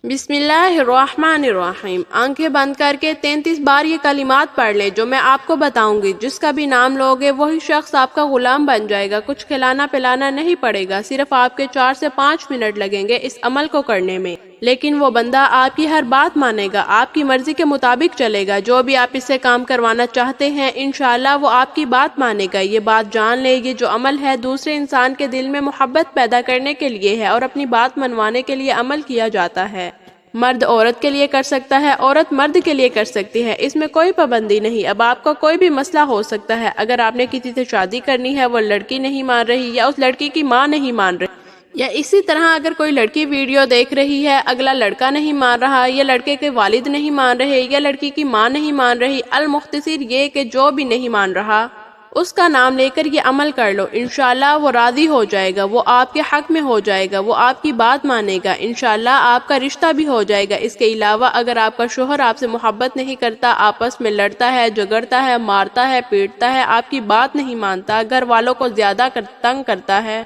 بسم اللہ الرحمن الرحیم۔ آنکھیں بند کر کے 33 بار یہ کلمات پڑھ لیں جو میں آپ کو بتاؤں گی۔ جس کا بھی نام لوگے وہی شخص آپ کا غلام بن جائے گا۔ کچھ کھلانا پلانا نہیں پڑے گا، صرف آپ کے 4 سے 5 منٹ لگیں گے اس عمل کو کرنے میں، لیکن وہ بندہ آپ کی ہر بات مانے گا، آپ کی مرضی کے مطابق چلے گا۔ جو بھی آپ اس سے کام کروانا چاہتے ہیں انشاءاللہ وہ آپ کی بات مانے گا۔ یہ بات جان لے، یہ جو عمل ہے دوسرے انسان کے دل میں محبت پیدا کرنے کے لیے ہے اور اپنی بات منوانے کے لیے عمل کیا جاتا ہے۔ مرد عورت کے لیے کر سکتا ہے، عورت مرد کے لیے کر سکتی ہے، اس میں کوئی پابندی نہیں۔ اب آپ کا کوئی بھی مسئلہ ہو سکتا ہے، اگر آپ نے کسی سے شادی کرنی ہے، وہ لڑکی نہیں مان رہی یا اس لڑکی کی ماں نہیں مان رہی، یا اسی طرح اگر کوئی لڑکی ویڈیو دیکھ رہی ہے، اگلا لڑکا نہیں مان رہا، یا لڑکے کے والد نہیں مان رہے، یا لڑکی کی ماں نہیں مان رہی، المختصر یہ کہ جو بھی نہیں مان رہا اس کا نام لے کر یہ عمل کر لو، انشاءاللہ وہ راضی ہو جائے گا، وہ آپ کے حق میں ہو جائے گا، وہ آپ کی بات مانے گا، انشاءاللہ آپ کا رشتہ بھی ہو جائے گا۔ اس کے علاوہ اگر آپ کا شوہر آپ سے محبت نہیں کرتا، آپس میں لڑتا ہے، جھگڑتا ہے، مارتا ہے، پیٹتا ہے، آپ کی بات نہیں مانتا، گھر والوں کو زیادہ تنگ کرتا ہے،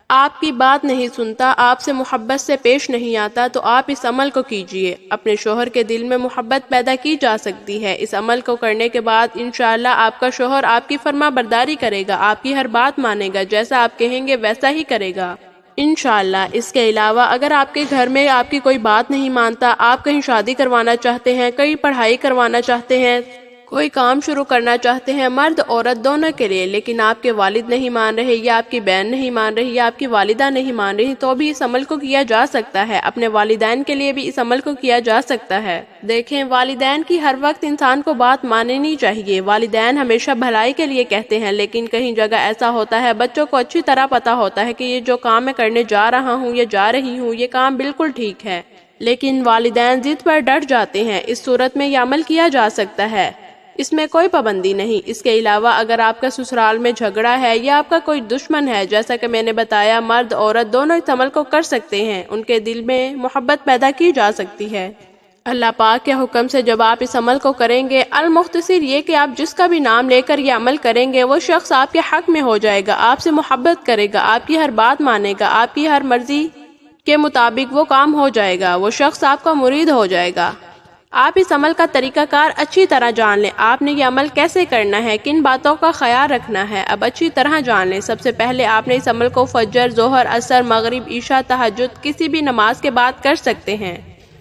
آپ کی بات نہیں سنتا، آپ سے محبت سے پیش نہیں آتا، تو آپ اس عمل کو کیجئے۔ اپنے شوہر کے دل میں محبت پیدا کی جا سکتی ہے۔ اس عمل کو کرنے کے بعد انشاءاللہ آپ کا شوہر آپ کی فرما برداری کرے گا، آپ کی ہر بات مانے گا، جیسا آپ کہیں گے ویسا ہی کرے گا انشاءاللہ۔ اس کے علاوہ اگر آپ کے گھر میں آپ کی کوئی بات نہیں مانتا، آپ کہیں شادی کروانا چاہتے ہیں، کہیں پڑھائی کروانا چاہتے ہیں، کوئی کام شروع کرنا چاہتے ہیں، مرد عورت دونوں کے لیے، لیکن آپ کے والد نہیں مان رہے، یا آپ کی بہن نہیں مان رہی، یا آپ کی والدہ نہیں مان رہی، تو بھی اس عمل کو کیا جا سکتا ہے۔ اپنے والدین کے لیے بھی اس عمل کو کیا جا سکتا ہے۔ دیکھیں، والدین کی ہر وقت انسان کو بات ماننی چاہیے۔ والدین ہمیشہ بھلائی کے لیے کہتے ہیں، لیکن کہیں جگہ ایسا ہوتا ہے بچوں کو اچھی طرح پتا ہوتا ہے کہ یہ جو کام میں کرنے جا رہا ہوں یا جا رہی ہوں یہ کام بالکل ٹھیک ہے، لیکن والدین ضد پر ڈٹ جاتے ہیں۔ اس صورت میں یہ عمل کیا جا سکتا ہے، اس میں کوئی پابندی نہیں۔ اس کے علاوہ اگر آپ کا سسرال میں جھگڑا ہے یا آپ کا کوئی دشمن ہے، جیسا کہ میں نے بتایا مرد عورت دونوں اس عمل کو کر سکتے ہیں، ان کے دل میں محبت پیدا کی جا سکتی ہے۔ اللہ پاک کے حکم سے جب آپ اس عمل کو کریں گے، المختصر یہ کہ آپ جس کا بھی نام لے کر یہ عمل کریں گے وہ شخص آپ کے حق میں ہو جائے گا، آپ سے محبت کرے گا، آپ کی ہر بات مانے گا، آپ کی ہر مرضی کے مطابق وہ کام ہو جائے گا، وہ شخص آپ کا مرید ہو جائے گا۔ آپ اس عمل کا طریقہ کار اچھی طرح جان لیں، آپ نے یہ عمل کیسے کرنا ہے، کن باتوں کا خیال رکھنا ہے، اب اچھی طرح جان لیں۔ سب سے پہلے آپ نے اس عمل کو فجر، ظہر، عصر، مغرب، عشاء، تہجد کسی بھی نماز کے بعد کر سکتے ہیں،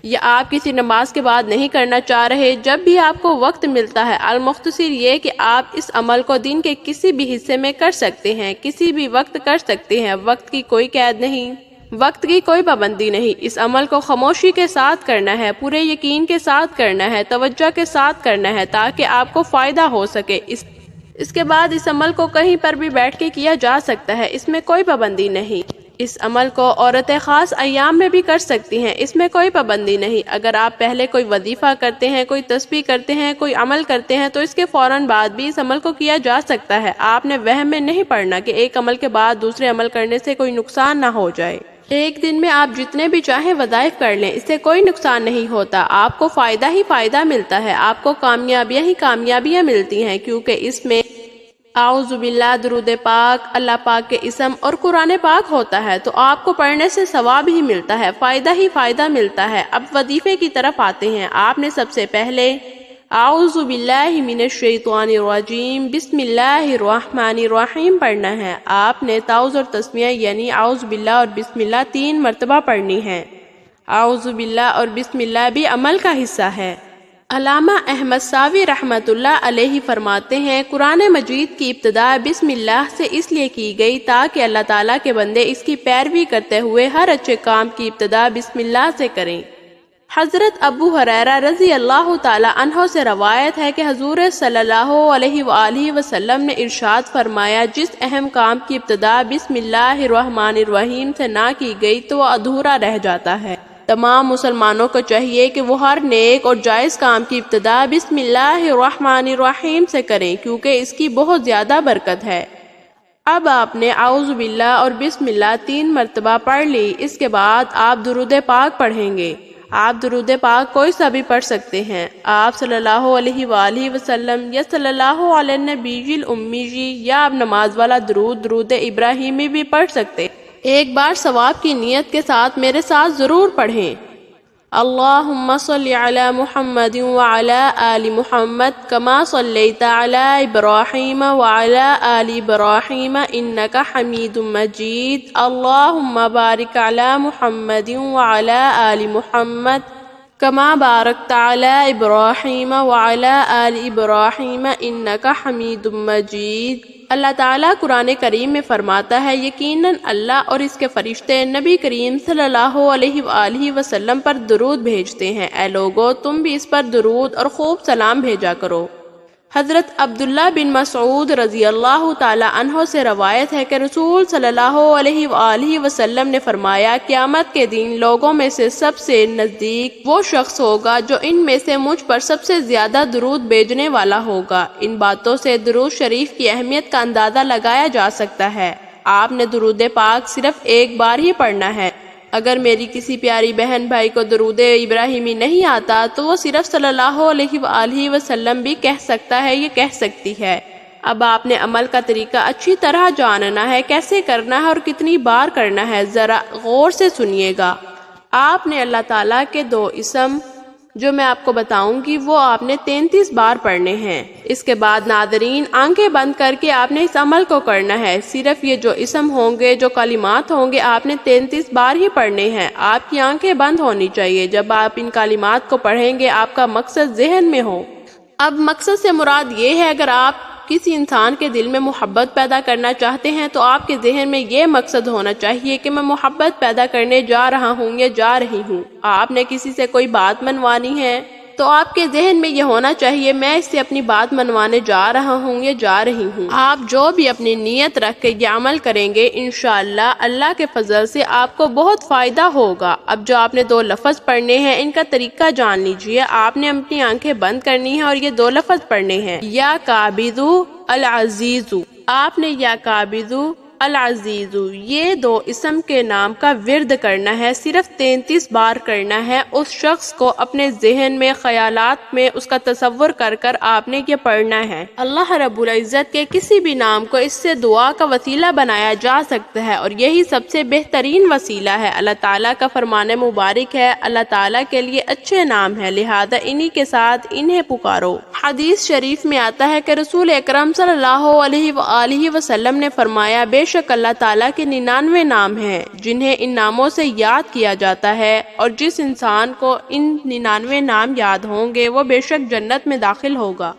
یا آپ کسی نماز کے بعد نہیں کرنا چاہ رہے، جب بھی آپ کو وقت ملتا ہے۔ المختصر یہ کہ آپ اس عمل کو دن کے کسی بھی حصے میں کر سکتے ہیں، کسی بھی وقت کر سکتے ہیں، وقت کی کوئی قید نہیں، وقت کی کوئی پابندی نہیں۔ اس عمل کو خاموشی کے ساتھ کرنا ہے، پورے یقین کے ساتھ کرنا ہے، توجہ کے ساتھ کرنا ہے، تاکہ آپ کو فائدہ ہو سکے۔ اس کے بعد اس عمل کو کہیں پر بھی بیٹھ کے کیا جا سکتا ہے، اس میں کوئی پابندی نہیں۔ اس عمل کو عورتیں خاص ایام میں بھی کر سکتی ہیں، اس میں کوئی پابندی نہیں۔ اگر آپ پہلے کوئی وظیفہ کرتے ہیں، کوئی تسبیح کرتے ہیں، کوئی عمل کرتے ہیں، تو اس کے فوراً بعد بھی اس عمل کو کیا جا سکتا ہے۔ آپ نے وہم میں نہیں پڑنا کہ ایک عمل کے بعد دوسرے عمل کرنے سے کوئی نقصان نہ ہو جائے۔ ایک دن میں آپ جتنے بھی چاہیں وظائف کر لیں، اس سے کوئی نقصان نہیں ہوتا، آپ کو فائدہ ہی فائدہ ملتا ہے، آپ کو کامیابیاں ہی کامیابیاں ملتی ہیں، کیونکہ اس میں اعوذ باللہ، درود پاک، اللہ پاک کے اسم اور قرآن پاک ہوتا ہے، تو آپ کو پڑھنے سے ثواب ہی ملتا ہے، فائدہ ہی فائدہ ملتا ہے۔ اب وظیفے کی طرف آتے ہیں۔ آپ نے سب سے پہلے اعوذ باللہ من الشیطان الرجیم، بسم اللہ الرحمن الرحیم پڑھنا ہے۔ آپ نے تعوذ اور تسمیہ یعنی اعوذ باللہ اور بسم اللہ 3 مرتبہ پڑھنی ہے۔ اعوذ باللہ اور بسم اللہ بھی عمل کا حصہ ہے۔ علامہ احمد ساوی رحمۃ اللہ علیہ فرماتے ہیں، قرآن مجید کی ابتدا بسم اللہ سے اس لیے کی گئی تاکہ اللہ تعالیٰ کے بندے اس کی پیروی کرتے ہوئے ہر اچھے کام کی ابتدا بسم اللہ سے کریں۔ حضرت ابو ہریرہ رضی اللہ تعالی عنہ سے روایت ہے کہ حضور صلی اللہ علیہ وآلہ وسلم نے ارشاد فرمایا، جس اہم کام کی ابتدا بسم اللہ الرحمن الرحیم سے نہ کی گئی تو وہ ادھورا رہ جاتا ہے۔ تمام مسلمانوں کو چاہیے کہ وہ ہر نیک اور جائز کام کی ابتدا بسم اللہ الرحمن الرحیم سے کریں، کیونکہ اس کی بہت زیادہ برکت ہے۔ اب آپ نے اعوذ باللہ اور بسم اللہ 3 مرتبہ پڑھ لی، اس کے بعد آپ درود پاک پڑھیں گے۔ آپ درود پاک کوئی سا بھی پڑھ سکتے ہیں۔ آپ صلی اللہ علیہ وآلہ وسلم یا صلی اللہ علیہ النبی الامی یا آپ نماز والا درود ابراہیمی بھی پڑھ سکتے ہیں۔ ایک بار ثواب کی نیت کے ساتھ میرے ساتھ ضرور پڑھیں۔ اللهم صل على محمد وعلى آل محمد كما صليت على إبراهيم وعلى آل إبراهيم إنك حميد مجيد. اللهم بارك على محمد وعلى آل محمد كما باركت على إبراهيم وعلى آل إبراهيم إنك حميد مجيد. اللہ تعالیٰ قرآن کریم میں فرماتا ہے، یقیناً اللہ اور اس کے فرشتے نبی کریم صلی اللہ علیہ وآلہ وسلم پر درود بھیجتے ہیں. اے لوگو، تم بھی اس پر درود اور خوب سلام بھیجا کرو. حضرت عبداللہ بن مسعود رضی اللہ تعالی عنہ سے روایت ہے کہ رسول صلی اللہ علیہ وآلہ وسلم نے فرمایا، قیامت کے دن لوگوں میں سے سب سے نزدیک وہ شخص ہوگا جو ان میں سے مجھ پر سب سے زیادہ درود بھیجنے والا ہوگا. ان باتوں سے درود شریف کی اہمیت کا اندازہ لگایا جا سکتا ہے. آپ نے درود پاک صرف ایک بار ہی پڑھنا ہے. اگر میری کسی پیاری بہن بھائی کو درود ابراہیمی نہیں آتا تو وہ صرف صلی اللہ علیہ وآلہ وسلم بھی کہہ سکتا ہے، یہ کہہ سکتی ہے. اب آپ نے عمل کا طریقہ اچھی طرح جاننا ہے، کیسے کرنا ہے اور کتنی بار کرنا ہے. ذرا غور سے سنیے گا. آپ نے اللہ تعالیٰ کے 2 اسم جو میں آپ کو بتاؤں گی وہ آپ نے 33 بار پڑھنے ہیں. اس کے بعد ناظرین، آنکھیں بند کر کے آپ نے اس عمل کو کرنا ہے. صرف یہ جو اسم ہوں گے، جو کلمات ہوں گے، آپ نے 33 بار ہی پڑھنے ہیں. آپ کی آنکھیں بند ہونی چاہیے. جب آپ ان کلمات کو پڑھیں گے آپ کا مقصد ذہن میں ہو. اب مقصد سے مراد یہ ہے، اگر آپ کسی انسان کے دل میں محبت پیدا کرنا چاہتے ہیں تو آپ کے ذہن میں یہ مقصد ہونا چاہیے کہ میں محبت پیدا کرنے جا رہا ہوں یا جا رہی ہوں. آپ نے کسی سے کوئی بات منوانی ہے تو آپ کے ذہن میں یہ ہونا چاہیے، میں اس سے اپنی بات منوانے جا رہا ہوں یا جا رہی ہوں. آپ جو بھی اپنی نیت رکھ کے یہ عمل کریں گے، انشاءاللہ اللہ کے فضل سے آپ کو بہت فائدہ ہوگا. اب جو آپ نے 2 لفظ پڑھنے ہیں، ان کا طریقہ جان لیجئے. آپ نے اپنی آنکھیں بند کرنی ہے اور یہ 2 لفظ پڑھنے ہیں، یا قابضو العزیزو. آپ نے یا قابضو العزیزو یہ 2 اسم کے نام کا ورد کرنا ہے. صرف 33 بار کرنا ہے. اس شخص کو اپنے ذہن میں، خیالات میں اس کا تصور کر کر آپ نے یہ پڑھنا ہے. اللہ رب العزت کے کسی بھی نام کو اس سے دعا کا وسیلہ بنایا جا سکتا ہے اور یہی سب سے بہترین وسیلہ ہے. اللہ تعالیٰ کا فرمان مبارک ہے، اللہ تعالیٰ کے لیے اچھے نام ہے، لہذا انہی کے ساتھ انہیں پکارو. حدیث شریف میں آتا ہے کہ رسول اکرم صلی اللہ علیہ وآلہ وسلم نے فرمایا، بے شک اللہ تعالیٰ کے 99 نام ہیں جنہیں ان ناموں سے یاد کیا جاتا ہے، اور جس انسان کو ان 99 نام یاد ہوں گے وہ بے شک جنت میں داخل ہوگا.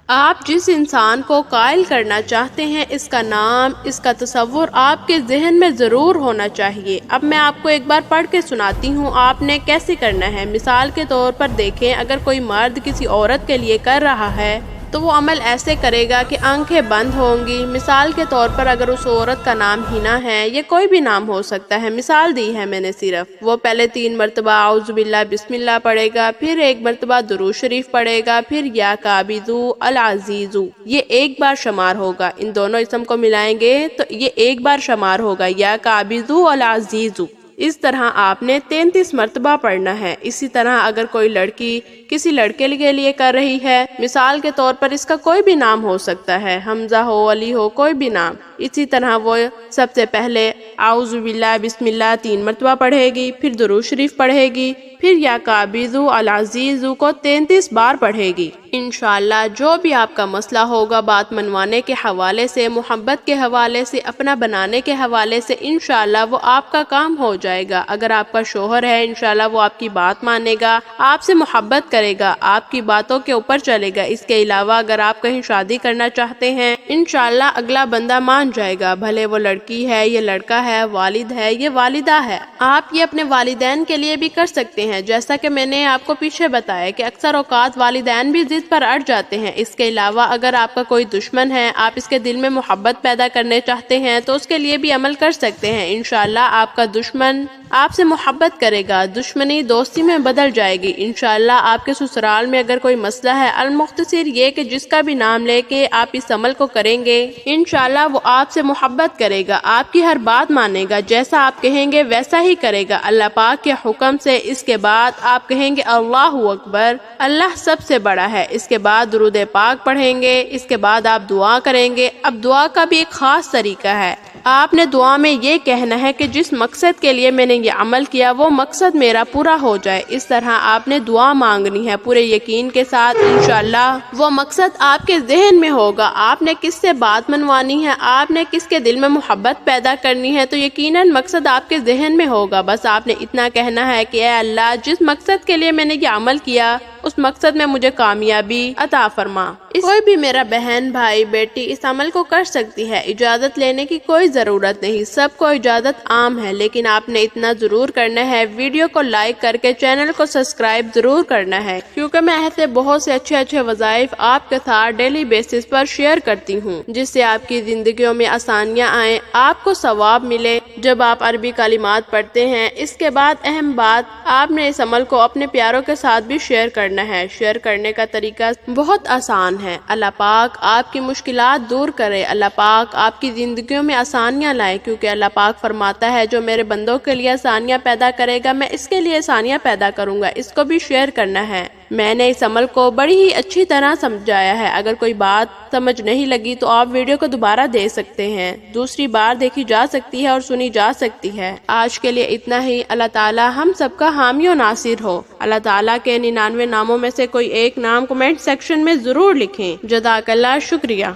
آپ جس انسان کو قائل کرنا چاہتے ہیں، اس کا نام، اس کا تصور آپ کے ذہن میں ضرور ہونا چاہیے. اب میں آپ کو ایک بار پڑھ کے سناتی ہوں آپ نے کیسے کرنا ہے. مثال کے طور پر دیکھیں، اگر کوئی مرد کسی عورت کے لیے کر رہا ہے تو وہ عمل ایسے کرے گا کہ آنکھیں بند ہوں گی. مثال کے طور پر اگر اس عورت کا نام ہنا ہے، یہ کوئی بھی نام ہو سکتا ہے، مثال دی ہے میں نے صرف. وہ پہلے 3 مرتبہ اعوذ باللہ بسم اللہ پڑھے گا، پھر 1 مرتبہ درود شریف پڑھے گا، پھر یا قابضو العزیزو. یہ 1 بار شمار ہوگا. ان دونوں اسم کو ملائیں گے تو یہ 1 بار شمار ہوگا، یا قابضو العزیزو. اس طرح آپ نے 33 مرتبہ پڑھنا ہے. اسی طرح اگر کوئی لڑکی کسی لڑکے کے لیے کر رہی ہے، مثال کے طور پر اس کا کوئی بھی نام ہو سکتا ہے، حمزہ ہو، علی ہو، کوئی بھی نام. اسی طرح وہ سب سے پہلے اعوذ باللہ بسم اللہ 3 مرتبہ پڑھے گی، پھر درود شریف پڑھے گی، پھر یا قابضو العزیزو کو 33 بار پڑھے گی. انشاءاللہ جو بھی آپ کا مسئلہ ہوگا، بات منوانے کے حوالے سے، محبت کے حوالے سے، اپنا بنانے کے حوالے سے، انشاءاللہ وہ آپ کا کام ہو جائے گا. اگر آپ کا شوہر ہے، انشاءاللہ وہ آپ کی بات مانے گا، آپ سے محبت کرے گا، آپ کی باتوں کے اوپر چلے گا. اس کے علاوہ اگر آپ کہیں شادی کرنا چاہتے ہیں، انشاءاللہ اگلا بندہ مان جائے گا، بھلے وہ لڑکی ہے، یہ لڑکا ہے، والد ہے، یہ والدہ ہے. آپ یہ اپنے والدین کے لیے بھی کر سکتے ہیں، جیسا کہ میں نے آپ کو پیچھے بتایا کہ اکثر اوقات والدین بھی ضد پر اڑ جاتے ہیں. اس کے علاوہ اگر آپ کا کوئی دشمن ہے، آپ اس کے دل میں محبت پیدا کرنے چاہتے ہیں تو اس کے لیے بھی عمل کر سکتے ہیں. انشاءاللہ آپ کا دشمن آپ سے محبت کرے گا، دشمنی دوستی میں بدل جائے گی. انشاءاللہ آپ کے سسرال میں اگر کوئی مسئلہ ہے، المختصر یہ کہ جس کا بھی نام لے کے آپ اس عمل کو کریں گے، انشاءاللہ وہ آپ سے محبت کرے گا، آپ کی ہر بات مانے گا، جیسا آپ کہیں گے ویسا ہی کرے گا اللہ پاک کے حکم سے. اس کے بعد آپ کہیں گے اللہ اکبر، اللہ سب سے بڑا ہے. اس کے بعد درود پاک پڑھیں گے. اس کے بعد آپ دعا کریں گے. اب دعا کا بھی ایک خاص طریقہ ہے. آپ نے دعا میں یہ کہنا ہے کہ جس مقصد کے لیے میں نے یہ عمل کیا وہ مقصد میرا پورا ہو جائے۔ اس طرح آپ نے دعا مانگنی ہے پورے یقین کے ساتھ، انشاءاللہ وہ مقصد آپ کے ذہن میں ہوگا۔ آپ نے کس سے بات منوانی ہے، آپ نے کس کے دل میں محبت پیدا کرنی ہے، تو یقیناً مقصد آپ کے ذہن میں ہوگا۔ بس آپ نے اتنا کہنا ہے کہ اے اللہ، جس مقصد کے لیے میں نے یہ عمل کیا اس مقصد میں مجھے کامیابی عطا فرما۔ کوئی بھی میرا بہن، بھائی، بیٹی اس عمل کو کر سکتی ہے، اجازت لینے کی کوئی ضرورت نہیں، سب کو اجازت عام ہے، لیکن آپ نے اتنا ضرور کرنا ہے، ویڈیو کو لائک کر کے چینل کو سبسکرائب ضرور کرنا ہے، کیونکہ میں ایسے بہت سے اچھے وظائف آپ کے ساتھ ڈیلی بیسس پر شیئر کرتی ہوں، جس سے آپ کی زندگیوں میں آسانیاں آئیں، آپ کو ثواب ملے جب آپ عربی کلمات پڑھتے ہیں۔ اس کے بعد اہم بات، آپ نے اس عمل کو اپنے پیاروں کے ساتھ بھی شیئر کرنا ہے۔ شیئر کرنے کا طریقہ بہت آسان ہے۔ اللہ پاک آپ کی مشکلات دور کرے، اللہ پاک آپ کی زندگیوں میں آسانیاں لائے، کیونکہ اللہ پاک فرماتا ہے جو میرے بندوں کے لیے آسانیاں پیدا کرے گا میں اس کے لیے آسانیاں پیدا کروں گا۔ اس کو بھی شیئر کرنا ہے۔ میں نے اس عمل کو بڑی ہی اچھی طرح سمجھایا ہے، اگر کوئی بات سمجھ نہیں لگی تو آپ ویڈیو کو دوبارہ دیکھ سکتے ہیں، دوسری بار دیکھی جا سکتی ہے اور سنی جا سکتی ہے۔ آج کے لیے اتنا ہی۔ اللہ تعالی ہم سب کا حامی و ناصر ہو۔ اللہ تعالیٰ کے 99 ناموں میں سے کوئی ایک نام کمنٹ سیکشن میں ضرور لکھیں۔ جزاک اللہ، شکریہ۔